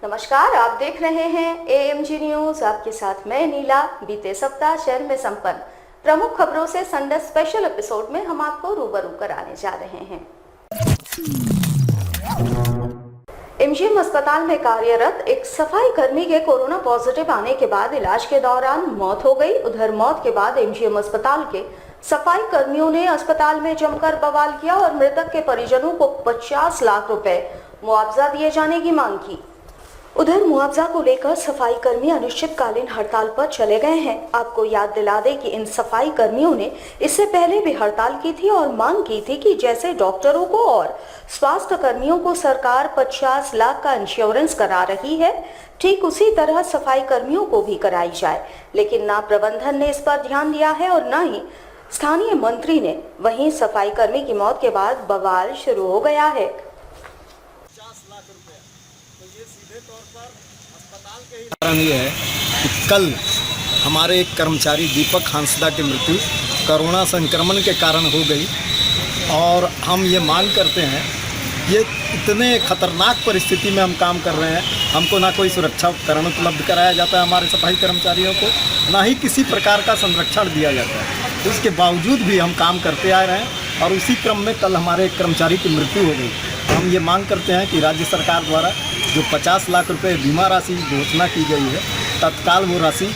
नमस्कार, आप देख रहे हैं एएमजी न्यूज। आपके साथ मैं नीला। बीते सप्ताह शहर में संपन्न प्रमुख खबरों से संडे स्पेशल एपिसोड में हम आपको रूबरू कराने जा रहे हैं। एमजीएम अस्पताल में कार्यरत एक सफाई कर्मी के कोरोना पॉजिटिव आने के बाद इलाज के दौरान मौत हो गई। उधर मौत के बाद एमजीएम अस्पताल के सफाई कर्मियों ने अस्पताल में जमकर बवाल किया और मृतक के परिजनों को 50 लाख रुपए मुआवजा दिए जाने की मांग की। उधर मुआवजा को लेकर सफाई कर्मी अनिश्चितकालीन हड़ताल पर चले गए हैं। आपको याद दिला दें कि इन सफाई कर्मियों ने इससे पहले भी हड़ताल की थी और मांग की थी कि जैसे डॉक्टरों को और स्वास्थ्य कर्मियों को सरकार 50 लाख का इंश्योरेंस करा रही है, ठीक उसी तरह सफाई कर्मियों को भी कराई जाए। लेकिन ना प्रबंधन ने इस पर ध्यान दिया है और न ही स्थानीय मंत्री ने। वहीं सफाई कर्मी की मौत के बाद बवाल शुरू हो गया है। 50 लाख रुपया, तो ये सीधे तौर पर अस्पताल के ही कारण ये है कि कल हमारे एक कर्मचारी दीपक हांसदा की मृत्यु कोरोना संक्रमण के कारण हो गई और हम ये मांग करते हैं, ये इतने खतरनाक परिस्थिति में हम काम कर रहे हैं, हमको ना कोई सुरक्षा उपकरण उपलब्ध कराया जाता है हमारे सफाई कर्मचारियों को, ना ही किसी प्रकार का संरक्षण दिया जाता है। इसके बावजूद भी हम काम करते आ रहे हैं और उसी क्रम में कल हमारे एक कर्मचारी की मृत्यु हो गई। हम ये मांग करते हैं कि राज्य सरकार द्वारा जो 50 लाख रुपए बीमा राशि घोषणा की गई है, तत्काल वो राशि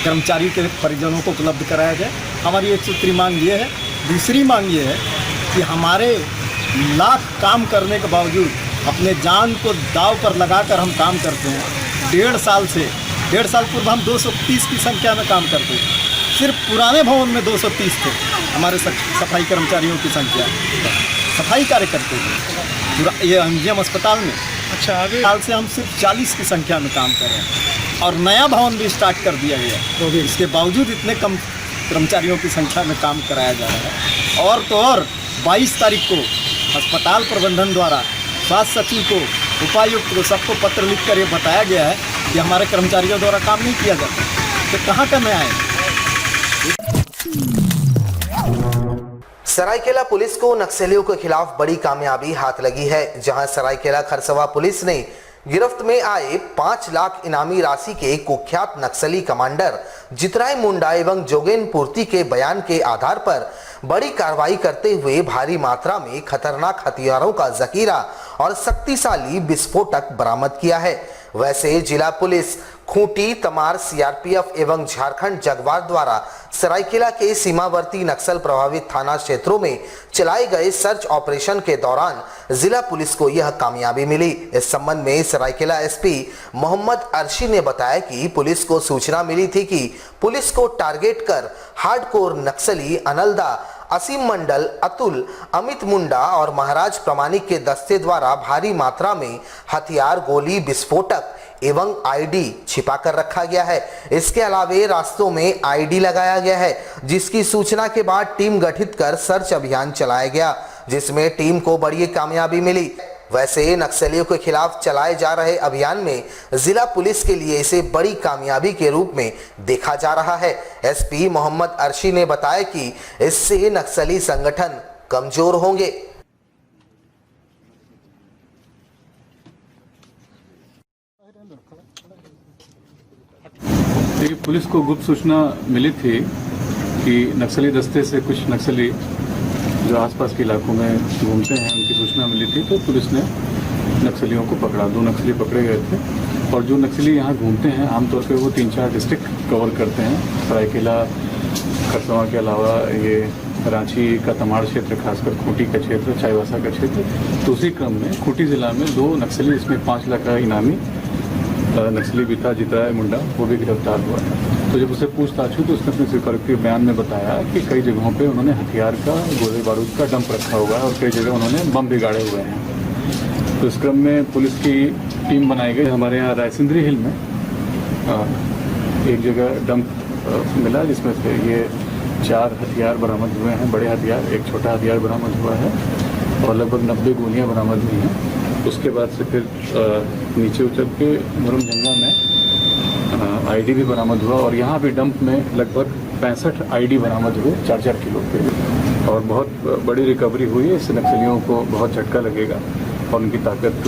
कर्मचारी के परिजनों को उपलब्ध कराया जाए। हमारी एक सूत्री मांग ये है। दूसरी मांग ये है कि हमारे लाख काम करने के बावजूद अपने जान को दांव पर लगाकर हम काम करते हैं। 1.5 साल पूर्व हम 230 की संख्या में काम करते थे। सिर्फ पुराने भवन में 230 थे हमारे सफाई कर्मचारियों की संख्या, सफाई कार्यकर्ता थे। ये एमजीएम अस्पताल में साल से हम सिर्फ 40 की संख्या में काम कर रहे हैं और नया भवन भी स्टार्ट कर दिया गया, तो इसके बावजूद इतने कम कर्मचारियों की संख्या में काम कराया जा रहा है। और तो और 22 तारीख को अस्पताल प्रबंधन द्वारा स्वास्थ्य सचिव को, उपायुक्त को, सबको पत्र लिखकर ये बताया गया है कि हमारे कर्मचारियों द्वारा काम नहीं किया जाता, तो कहाँ का न्याय है? सरायकेला पुलिस को नक्सलियों के खिलाफ बड़ी कामयाबी हाथ लगी है, जहां सरायकेला खरसवा पुलिस ने गिरफ्त में आए 5 लाख इनामी राशि के कुख्यात नक्सली कमांडर जितराय मुंडा एवं जोगेन पूर्ति के बयान के आधार पर बड़ी कार्रवाई करते हुए भारी मात्रा में खतरनाक हथियारों का जखीरा और शक्तिशाली विस्फोटक बरामद किया है। वैसे जिला पुलिस खूंटी, तमार, सीआरपीएफ एवं झारखंड जगवार द्वारा सरायकेला के सीमावर्ती नक्सल प्रभावित थाना क्षेत्रों में चलाए गए सर्च ऑपरेशन के दौरान जिला पुलिस को यह कामयाबी मिली। इस संबंध में सरायकेला एसपी मोहम्मद अर्शी ने बताया कि पुलिस को सूचना मिली थी कि पुलिस को टारगेट कर हार्डकोर नक्सली अनलदा, असीम मंडल, अतुल, अमित मुंडा और महाराज प्रमाणिक के दस्ते द्वारा भारी मात्रा में हथियार, गोली, विस्फोटक एवं आईडी छिपा कर रखा गया है। इसके अलावे रास्तों में आईडी लगाया गया है, जिसकी सूचना के बाद टीम गठित कर सर्च अभियान चलाया गया, जिसमें टीम को बड़ी कामयाबी मिली। वैसे नक्सलियों के खिलाफ चलाए जा रहे अभियान में जिला पुलिस के लिए इसे बड़ी कामयाबी के रूप में देखा जा रहा है। एसपी मोहम्मद अर्शी ने बताया कि इससे नक्सली संगठन कमजोर होंगे। देखिए, पुलिस को गुप्त सूचना मिली थी कि नक्सली दस्ते से कुछ नक्सली जो आसपास के इलाकों में घूमते हैं, उनकी सूचना मिली थी, तो पुलिस ने नक्सलियों को पकड़ा। 2 नक्सली पकड़े गए थे और जो नक्सली यहाँ घूमते हैं आमतौर पे वो 3-4 डिस्ट्रिक्ट कवर करते हैं। सरायकेला, खरसवा के अलावा ये रांची का तमाड़ क्षेत्र, खासकर खूंटी का क्षेत्र, चाईबासा का क्षेत्र। तो उसी क्रम में खूंटी जिला में 2 नक्सली, इसमें 5 लाख का इनामी नक्सली भी था, जितराय मुंडा, वो भी गिरफ्तार हुआ है। तो जब उसे पूछताछ हुई तो उसने अपने स्वीकारोक्ति बयान में बताया कि कई जगहों पे उन्होंने हथियार का, गोले बारूद का डंप रखा हुआ है और कई जगह उन्होंने बम बिगाड़े हुए हैं। तो इस क्रम में पुलिस की टीम बनाई गई। हमारे यहाँ रायसिंदरी हिल में एक जगह डंप मिला, जिसमें से ये 4 हथियार बरामद हुए हैं, बड़े हथियार, एक छोटा हथियार बरामद हुआ है और लगभग 90 गोलियाँ बरामद हुई हैं। उसके बाद से फिर नीचे उतर के मुरमजंगा में आईडी भी बरामद हुआ और यहाँ भी डंप में लगभग 65 आईडी बरामद हुए 4-4 किलो के, और बहुत बड़ी रिकवरी हुई है। इससे नक्सलियों को बहुत झटका लगेगा और उनकी ताकत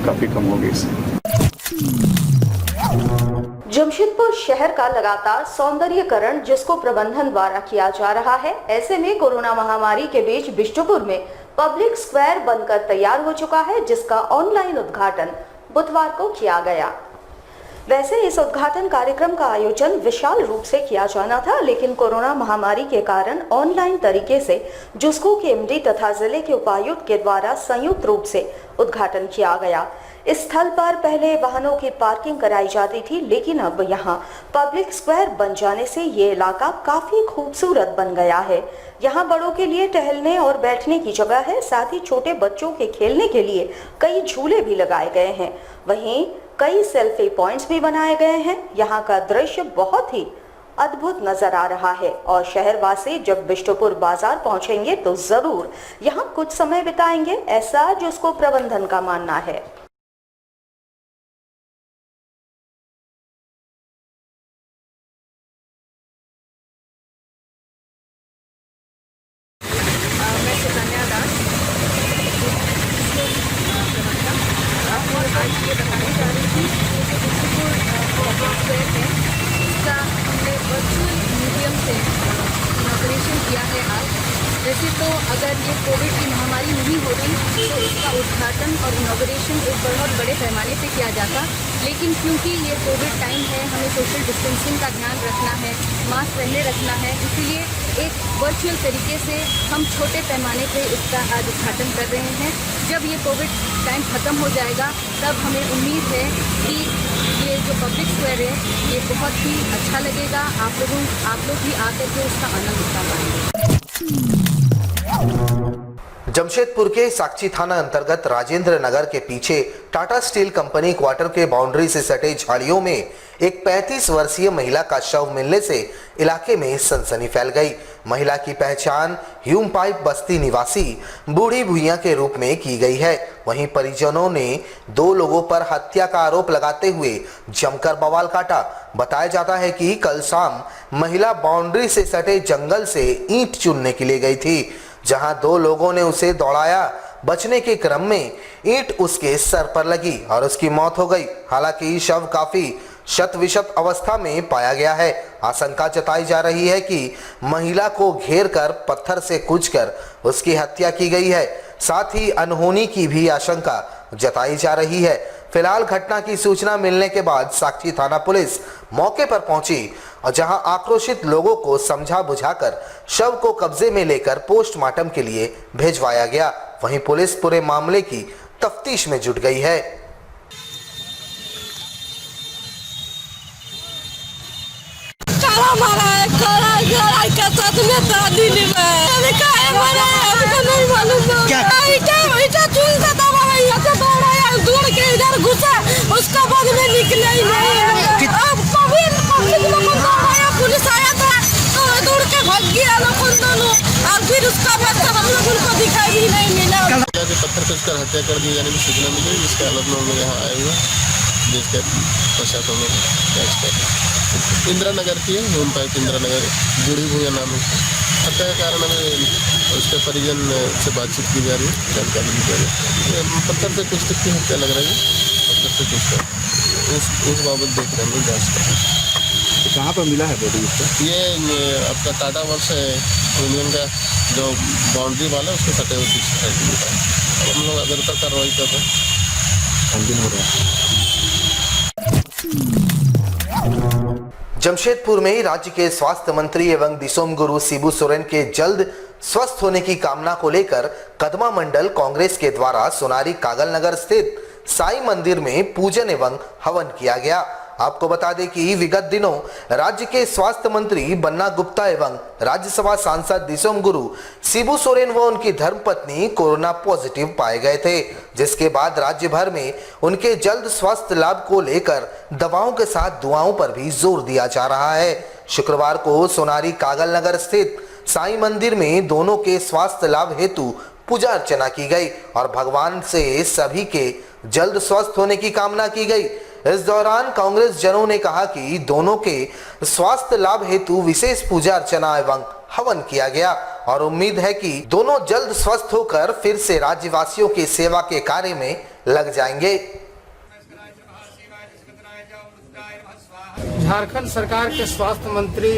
काफ़ी कम होगी इससे। जमशेदपुर शहर का लगातार सौंदर्यीकरण जिसको प्रबंधन द्वारा किया जा रहा है, ऐसे में कोरोना महामारी के बीच बिष्टुपुर में पब्लिक स्क्वायर बनकर तैयार हो चुका है, जिसका ऑनलाइन उद्घाटन बुधवार को किया गया। वैसे इस उद्घाटन कार्यक्रम का आयोजन विशाल रूप से किया जाना था, लेकिन कोरोना महामारी के कारण ऑनलाइन तरीके से जुस्को के एमडी तथा जिले के उपायुक्त के द्वारा संयुक्त रूप से उद्घाटन किया गया। इस स्थल पर पहले वाहनों की पार्किंग कराई जाती थी, लेकिन अब यहां पब्लिक स्क्वायर बन जाने से ये इलाका काफी खूबसूरत बन गया है। यहां बड़ों के लिए टहलने और बैठने की जगह है, साथ ही छोटे बच्चों के खेलने के लिए कई झूले भी लगाए गए हैं। वहीं कई सेल्फी पॉइंट्स भी बनाए गए हैं। यहाँ का दृश्य बहुत ही अद्भुत नजर आ रहा है और शहरवासी जब बिष्टुपुर बाजार पहुंचेंगे तो जरूर यहाँ कुछ समय बिताएंगे, ऐसा जिसको प्रबंधन का मानना है। मैं सुकन्या दास आज ये बताने जा रही थी कि बिष्टुपुर पब्लिक स्क्वायर है, इसका हमने वर्चुअल मीडियम से इनॉग्रेशन किया है आज। वैसे तो अगर ये कोविड की महामारी नहीं होती तो इसका उद्घाटन और इनॉग्रेशन एक बहुत बड़े पैमाने पे किया जाता, लेकिन क्योंकि ये कोविड टाइम है, हमें सोशल डिस्टेंसिंग का ध्यान रखना है, मास्क पहने रखना है, इसलिए एक वर्चुअल तरीके से हम छोटे पैमाने पे इसका आज उद्घाटन कर रहे हैं। जब ये कोविड टाइम ख़त्म हो जाएगा तब हमें उम्मीद है कि ये जो पब्लिक स्क्वायर है ये बहुत ही अच्छा लगेगा। आप लोग भी आकर के उसका आनंद उठा पाएंगे। जमशेदपुर के साक्षी थाना अंतर्गत राजेंद्र नगर के पीछे टाटा स्टील कंपनी क्वार्टर के बाउंड्री से सटे झाड़ियों में एक 35 वर्षीय महिला का शव मिलने से इलाके में सनसनी फैल गई। महिला की पहचान ह्यूम पाइप बस्ती निवासी बूढ़ी भुइयां के रूप में की गई है। वहीं परिजनों ने 2 लोगों पर हत्या का आरोप लगाते हुए जमकर बवाल काटा। बताया जाता है कि कल शाम महिला बाउंड्री से सटे जंगल से ईंट चुनने के लिए गई थी, जहां 2 लोगों ने उसे दौड़ाया। बचने के क्रम में ईंट उसके सर पर लगी और उसकी मौत हो गई। हालांकि शव काफी शत-विशत अवस्था में पाया गया है। आशंका जताई जा रही है कि महिला को घेर कर पत्थर से कूचकर उसकी हत्या की गई है। साथ ही अनहोनी की भी आशंका जताई जा रही है। फिलहाल घटना की सूचना मिलने के बाद साक्षी थाना पुलिस मौके पर पहुंची और जहां आक्रोशित लोगों को समझा बुझाकर शव को कब्जे में लेकर पोस्टमार्टम के लिए भेजवाया गया। वहीं पुलिस पूरे मामले की तफ्तीश में जुट गई है। उसका बाद में निकले ही नहीं। अब पुलिस आया था तो दौड़ के भाग गया लोग दोनों, और फिर उसका बाद हम लोग उनको दिखाई भी नहीं मिला। पत्थर से उसका हत्या कर दी जाने की सूचना मिली, जिसके हालत में हम लोग यहाँ आए हुए, जिसके पश्चात हम लोग इंदिरा नगर की है, ह्यूम पाइप इंदिरा नगर, बूढ़ी भुइयां नाम है। हत्या का कारण हमें उसके परिजन से बातचीत की जा रही है, जानकारी दी जा रही है। पत्थर से कुछ की हत्या लग रही है, पत्थर से कुछ उस बाबत देख रहे हैं, जाँच कर रहे हैं। कहाँ पर मिला है बॉडी उसका? ये आपका टाटा वर्क्स है यूनियन का जो बाउंड्री वाला है, उसके सटे हुए पीछे साइड में मिला है। हम लोग अगर कार्रवाई कर रहे हैं, छानबीन हो रहा है। जमशेदपुर में राज्य के स्वास्थ्य मंत्री एवं दिसोम गुरु शिबू सोरेन के जल्द स्वस्थ होने की कामना को लेकर कदमा मंडल कांग्रेस के द्वारा सोनारी कागल नगर स्थित साई मंदिर में पूजन एवं हवन किया गया। आपको बता दें कि विगत दिनों राज्य के स्वास्थ्य मंत्री बन्ना गुप्ता एवं राज्यसभा सांसद दिसोम गुरु शिबू सोरेन व उनकी धर्मपत्नी कोरोना पॉजिटिव पाए गए थे, जिसके बाद राज्य भर में उनके जल्द स्वास्थ्य लाभ को लेकर दवाओं के साथ दुआओं पर भी जोर दिया जा रहा है। शुक्रवार को सोनारी कागल नगर स्थित साई मंदिर में दोनों के स्वास्थ्य लाभ हेतु पूजा अर्चना की गई और भगवान से सभी के जल्द स्वस्थ होने की कामना की गई। इस दौरान कांग्रेस जनों ने कहा कि दोनों के स्वास्थ्य लाभ हेतु विशेष पूजा अर्चना एवं हवन किया गया और उम्मीद है कि दोनों जल्द स्वस्थ होकर फिर से राज्यवासियों की सेवा के कार्य में लग जाएंगे। झारखंड सरकार के स्वास्थ्य मंत्री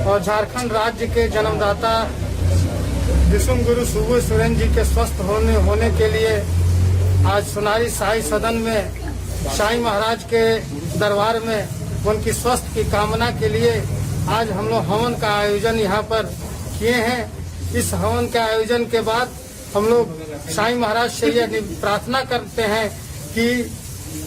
और झारखंड राज्य के जन्मदाता विष्णु गुरु शिबू सोरेन जी के स्वस्थ होने के लिए आज सोनारी शाही सदन में शाही महाराज के दरबार में उनकी स्वास्थ्य की कामना के लिए आज हम लोग हवन का आयोजन यहाँ पर किए हैं। इस हवन के आयोजन के बाद हम लोग शाही महाराज से यह प्रार्थना करते हैं कि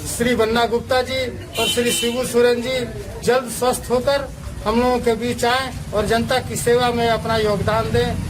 श्री बन्ना गुप्ता जी और श्री शिबू सोरेन जी जल्द स्वस्थ होकर हम लोगों के बीच आए और जनता की सेवा में अपना योगदान दें।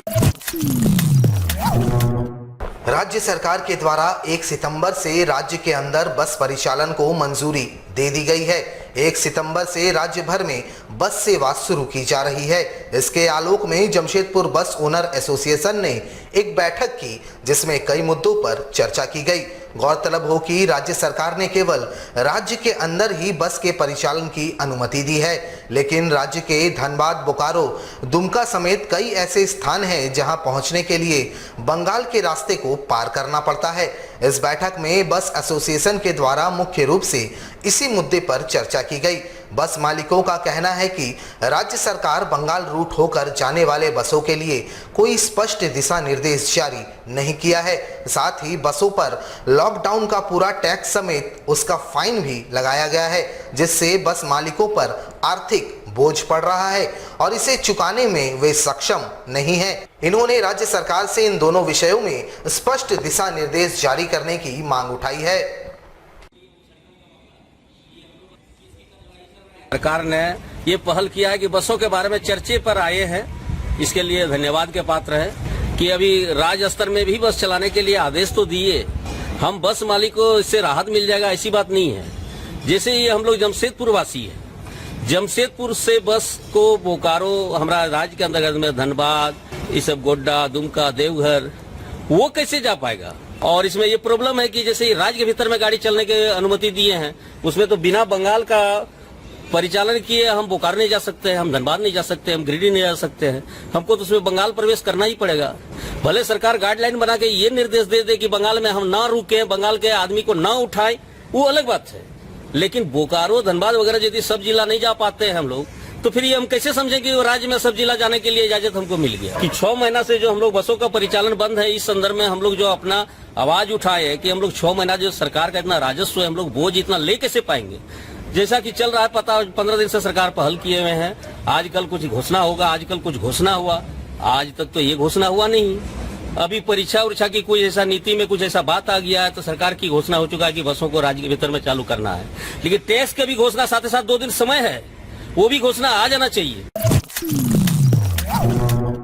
राज्य सरकार के द्वारा 1 सितंबर से राज्य के अंदर बस परिचालन को मंजूरी दे दी गई है। 1 सितंबर से राज्य भर में बस सेवा शुरू की जा रही है। इसके आलोक में जमशेदपुर बस ओनर एसोसिएशन ने एक बैठक की जिसमें कई मुद्दों पर चर्चा की गई। गौरतलब हो कि राज्य सरकार ने केवल राज्य के अंदर ही बस के परिचालन की अनुमति दी है, लेकिन राज्य के धनबाद, बोकारो, दुमका समेत कई ऐसे स्थान हैं जहां पहुंचने के लिए बंगाल के रास्ते को पार करना पड़ता है। इस बैठक में बस एसोसिएशन के द्वारा मुख्य रूप से इसी मुद्दे पर चर्चा की गई। बस मालिकों का कहना है कि राज्य सरकार बंगाल रूट होकर जाने वाले बसों के लिए कोई स्पष्ट दिशा निर्देश जारी नहीं किया है। साथ ही बसों पर लॉकडाउन का पूरा टैक्स समेत उसका फाइन भी लगाया गया है, जिससे बस मालिकों पर आर्थिक बोझ पड़ रहा है और इसे चुकाने में वे सक्षम नहीं हैं। इन्होंने राज्य सरकार से इन दोनों विषयों में स्पष्ट दिशा निर्देश जारी करने की मांग उठाई है। सरकार ने ये पहल किया है कि बसों के बारे में चर्चे पर आए हैं, इसके लिए धन्यवाद के पात्र है कि अभी राज्य स्तर में भी बस चलाने के लिए आदेश तो दिए। हम बस मालिक को इससे राहत मिल जाएगा ऐसी बात नहीं है। जैसे ये हम लोग जमशेदपुर वासी है, जमशेदपुर से बस को बोकारो हमारा राज्य के अंतर्गत में धनबाद, ये सब गोड्डा, दुमका, देवघर, वो कैसे जा पाएगा। और इसमें ये प्रॉब्लम है कि जैसे राज्य के भीतर में गाड़ी चलने की अनुमति दिए हैं, उसमें तो बिना बंगाल का परिचालन किए हम बोकारो नहीं जा सकते हैं, हम धनबाद नहीं जा सकते, हम गिरिडीह नहीं जा सकते हैं। हमको तो उसमें बंगाल प्रवेश करना ही पड़ेगा। भले सरकार गाइडलाइन बना के ये निर्देश दे दे कि बंगाल में हम ना रुके, बंगाल के आदमी को ना उठाए, वो अलग बात है। लेकिन बोकारो, धनबाद वगैरह यदि सब जिला नहीं जा पाते हैं हम लोग, तो फिर ये हम कैसे समझें कि राज्य में सब जिला जाने के लिए इजाजत हमको मिल गया। कि 6 महीना से जो हम लोग बसों का परिचालन बंद है, इस संदर्भ में हम लोग जो अपना आवाज उठाए कि हम लोग 6 महीना जो सरकार का इतना राजस्व है, हम लोग बोझ इतना ले कैसे पाएंगे। जैसा कि चल रहा है, पता 15 दिन से सरकार पहल किए हुए हैं, आजकल कुछ घोषणा होगा, आजकल कुछ घोषणा हुआ, आज तक तो ये घोषणा हुआ नहीं। अभी परीक्षा उरीक्षा की कोई ऐसा नीति में कुछ ऐसा बात आ गया है तो सरकार की घोषणा हो चुका है कि बसों को राज्य के भीतर में चालू करना है। लेकिन टैक्स की भी घोषणा साथ ही साथ 2 दिन समय है, वो भी घोषणा आ जाना चाहिए।